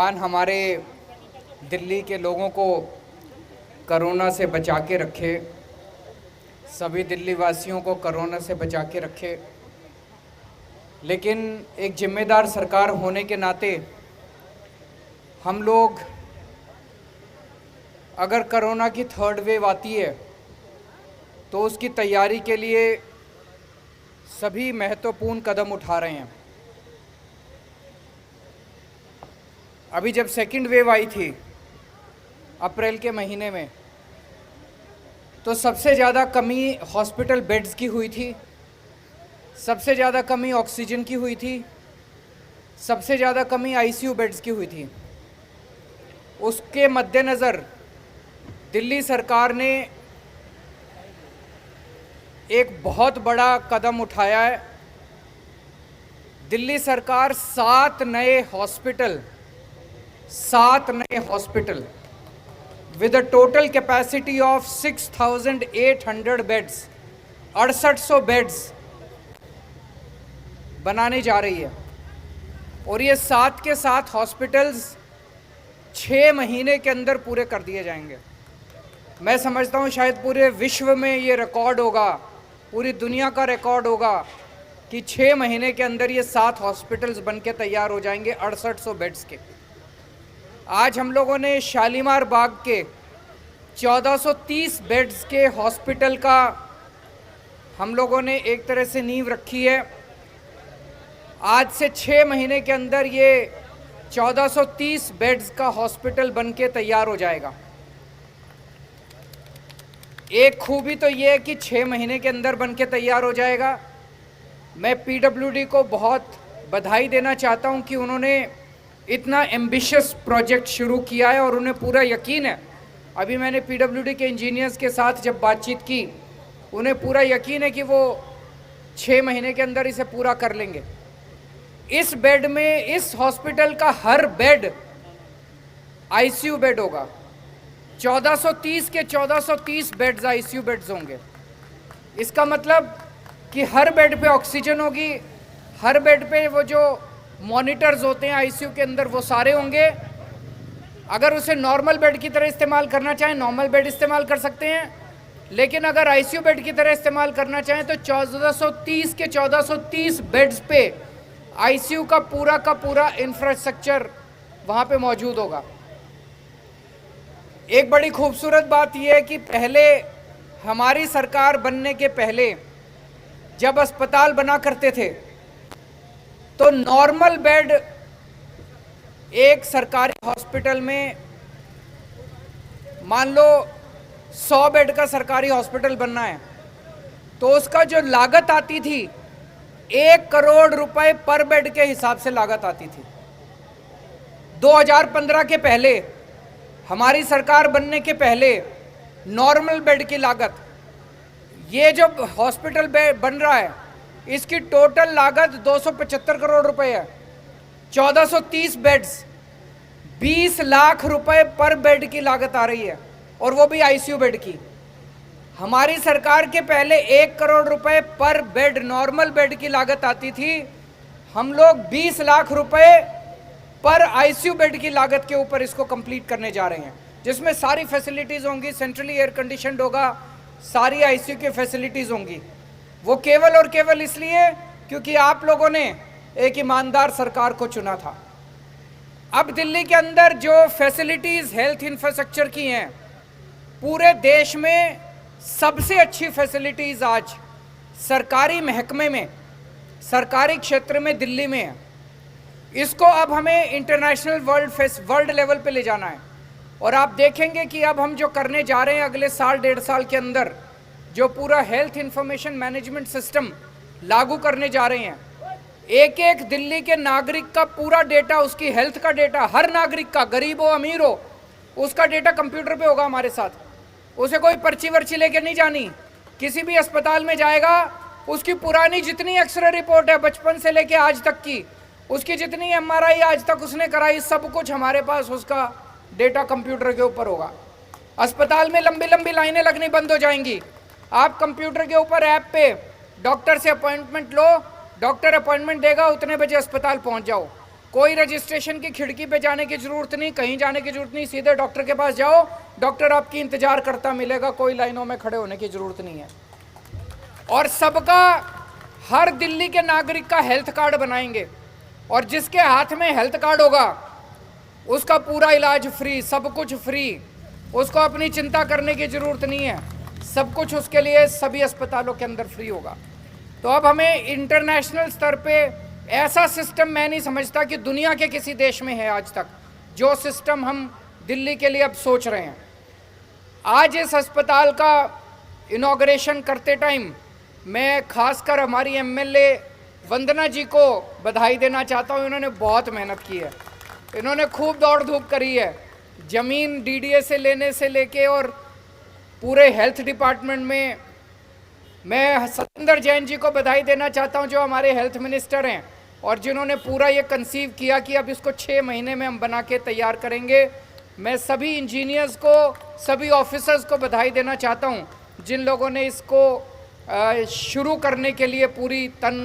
भगवान हमारे दिल्ली के लोगों को कोरोना से बचा के रखे, सभी दिल्ली वासियों को कोरोना से बचा के रखे। लेकिन एक जिम्मेदार सरकार होने के नाते हम लोग, अगर कोरोना की थर्ड वेव आती है तो उसकी तैयारी के लिए सभी महत्वपूर्ण कदम उठा रहे हैं। अभी जब सेकंड वेव आई थी अप्रैल के महीने में, तो सबसे ज़्यादा कमी हॉस्पिटल बेड्स की हुई थी, सबसे ज़्यादा कमी ऑक्सीजन की हुई थी, सबसे ज़्यादा कमी आईसीयू बेड्स की हुई थी। उसके मद्देनज़र दिल्ली सरकार ने एक बहुत बड़ा कदम उठाया है। दिल्ली सरकार 7 नए hospital with a total capacity of 6,800 beds, 6800 beds बनाने जा रही है। और ये 7 के 7 हॉस्पिटल्स 6 महीने के अंदर पूरे कर दिए जाएंगे। मैं समझता हूँ शायद पूरे विश्व में ये रिकॉर्ड होगा, पूरी दुनिया का रिकॉर्ड होगा कि 6 महीने के अंदर ये 7 हॉस्पिटल्स बन के तैयार हो जाएंगे 6800 बेड्स के। आज हम लोगों ने शालीमार बाग के 1430 बेड्स के हॉस्पिटल का हम लोगों ने एक तरह से नींव रखी है। आज से 6 महीने के अंदर ये 1430 बेड्स का हॉस्पिटल बन के तैयार हो जाएगा। एक खूबी तो ये है कि 6 महीने के अंदर बन के तैयार हो जाएगा। मैं पीडब्ल्यूडी को बहुत बधाई देना चाहता हूं कि उन्होंने इतना एम्बिशियस प्रोजेक्ट शुरू किया है और उन्हें पूरा यकीन है। अभी मैंने पीडब्ल्यूडी के इंजीनियर्स के साथ जब बातचीत की, उन्हें पूरा यकीन है कि वो 6 महीने के अंदर इसे पूरा कर लेंगे। इस बेड में, इस हॉस्पिटल का हर बेड आईसीयू बेड होगा। 1430 के 1430 बेड्स आईसीयू बेड्स होंगे। इसका मतलब कि हर बेड पे ऑक्सीजन होगी, हर बेड पे वो जो मॉनिटर्स होते हैं आईसीयू के अंदर वो सारे होंगे। अगर उसे नॉर्मल बेड की तरह इस्तेमाल करना चाहें, नॉर्मल बेड इस्तेमाल कर सकते हैं, लेकिन अगर आईसीयू बेड की तरह इस्तेमाल करना चाहें तो 1430 के 1430 बेड्स पे आईसीयू का पूरा इंफ्रास्ट्रक्चर वहाँ पे मौजूद होगा। एक बड़ी खूबसूरत बात यह है कि पहले, हमारी सरकार बनने के पहले जब अस्पताल बना करते थे तो नॉर्मल बेड एक सरकारी हॉस्पिटल में, मान लो 100 बेड का सरकारी हॉस्पिटल बनना है तो उसका जो लागत आती थी 1 करोड़ रुपए पर बेड के हिसाब से लागत आती थी। 2015 के पहले, हमारी सरकार बनने के पहले नॉर्मल बेड की लागत, ये जो हॉस्पिटल बन रहा है इसकी टोटल लागत 275 करोड़ रुपए है। 1430 बेड्स, 20 लाख रुपए पर बेड की लागत आ रही है, और वो भी आईसीयू बेड की। हमारी सरकार के पहले 1 करोड़ रुपए पर बेड नॉर्मल बेड की लागत आती थी। हम लोग 20 लाख रुपए पर आईसीयू बेड की लागत के ऊपर इसको कंप्लीट करने जा रहे हैं, जिसमें सारी फैसिलिटीज होंगी, सेंट्रली एयर कंडीशनड होगा, सारी आईसीयू की फैसिलिटीज होंगी। वो केवल और केवल इसलिए क्योंकि आप लोगों ने एक ईमानदार सरकार को चुना था। अब दिल्ली के अंदर जो फैसिलिटीज हेल्थ इंफ्रास्ट्रक्चर की हैं, पूरे देश में सबसे अच्छी फैसिलिटीज आज सरकारी महकमे में, सरकारी क्षेत्र में दिल्ली में है। इसको अब हमें इंटरनेशनल वर्ल्ड लेवल पे ले जाना है। और आप देखेंगे कि अब हम जो करने जा रहे हैं अगले साल 1.5 साल के अंदर, जो पूरा हेल्थ इंफॉर्मेशन मैनेजमेंट सिस्टम लागू करने जा रहे हैं, एक एक दिल्ली के नागरिक का पूरा डेटा, उसकी हेल्थ का डेटा, हर नागरिक का, गरीब हो अमीर हो, उसका डेटा कंप्यूटर पे होगा हमारे साथ। उसे कोई पर्ची वर्ची लेके नहीं जानी। किसी भी अस्पताल में जाएगा, उसकी पुरानी जितनी एक्सरे रिपोर्ट है बचपन से लेके आज तक की, उसकी जितनी एमआरआई आज तक उसने कराई, सब कुछ हमारे पास उसका डेटा कंप्यूटर के ऊपर होगा। अस्पताल में लंबी लंबी लाइनें लगनी बंद हो जाएंगी। आप कंप्यूटर के ऊपर ऐप पे डॉक्टर से अपॉइंटमेंट लो, डॉक्टर अपॉइंटमेंट देगा, उतने बजे अस्पताल पहुंच जाओ। कोई रजिस्ट्रेशन की खिड़की पे जाने की ज़रूरत नहीं, कहीं जाने की ज़रूरत नहीं, सीधे डॉक्टर के पास जाओ, डॉक्टर आपकी इंतज़ार करता मिलेगा, कोई लाइनों में खड़े होने की ज़रूरत नहीं है। और सबका, हर दिल्ली के नागरिक का हेल्थ कार्ड बनाएंगे, और जिसके हाथ में हेल्थ कार्ड होगा उसका पूरा इलाज फ्री, सब कुछ फ्री, उसको अपनी चिंता करने की ज़रूरत नहीं है, सब कुछ उसके लिए सभी अस्पतालों के अंदर फ्री होगा। तो अब हमें इंटरनेशनल स्तर पे ऐसा सिस्टम मैं नहीं समझता कि दुनिया के किसी देश में है आज तक, जो सिस्टम हम दिल्ली के लिए अब सोच रहे हैं। आज इस अस्पताल का इनॉग्रेशन करते टाइम मैं खासकर हमारी एमएलए वंदना जी को बधाई देना चाहता हूँ। इन्होंने बहुत मेहनत की है, इन्होंने खूब दौड़ धूप करी है, ज़मीन डीडीए से लेने से लेके, और पूरे हेल्थ डिपार्टमेंट में मैं सतेंद्र जैन जी को बधाई देना चाहता हूं, जो हमारे हेल्थ मिनिस्टर हैं, और जिन्होंने पूरा ये कंसीव किया कि अब इसको 6 महीने में हम बना के तैयार करेंगे। मैं सभी इंजीनियर्स को, सभी ऑफिसर्स को बधाई देना चाहता हूं, जिन लोगों ने इसको शुरू करने के लिए पूरी तन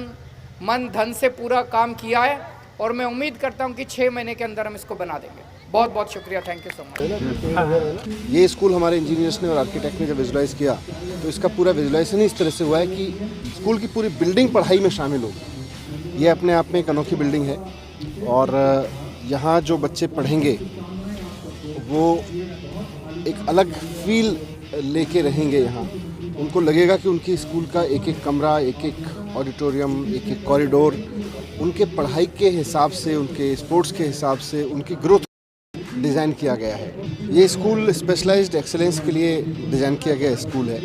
मन धन से पूरा काम किया है, और मैं उम्मीद करता हूं कि 6 महीने के अंदर हम इसको बना देंगे। बहुत बहुत शुक्रिया, थैंक यू सो मच। ये स्कूल हमारे इंजीनियर्स ने और आर्किटेक्ट ने जब विजुलाइज़ किया तो इसका पूरा विजुलाइजेशन इस तरह से हुआ है कि स्कूल की पूरी बिल्डिंग पढ़ाई में शामिल होगी। ये अपने आप में एक अनोखी बिल्डिंग है, और यहाँ जो बच्चे पढ़ेंगे वो एक अलग फील लेके रहेंगे। यहाँ उनको लगेगा कि उनकी स्कूल का एक एक कमरा, एक एक ऑडिटोरियम, एक एक कॉरिडोर उनके पढ़ाई के हिसाब से, उनके स्पोर्ट्स के हिसाब से, उनकी ग्रोथ डिज़ाइन किया गया है। ये स्कूल स्पेशलाइज्ड एक्सेलेंस के लिए डिज़ाइन किया गया स्कूल है।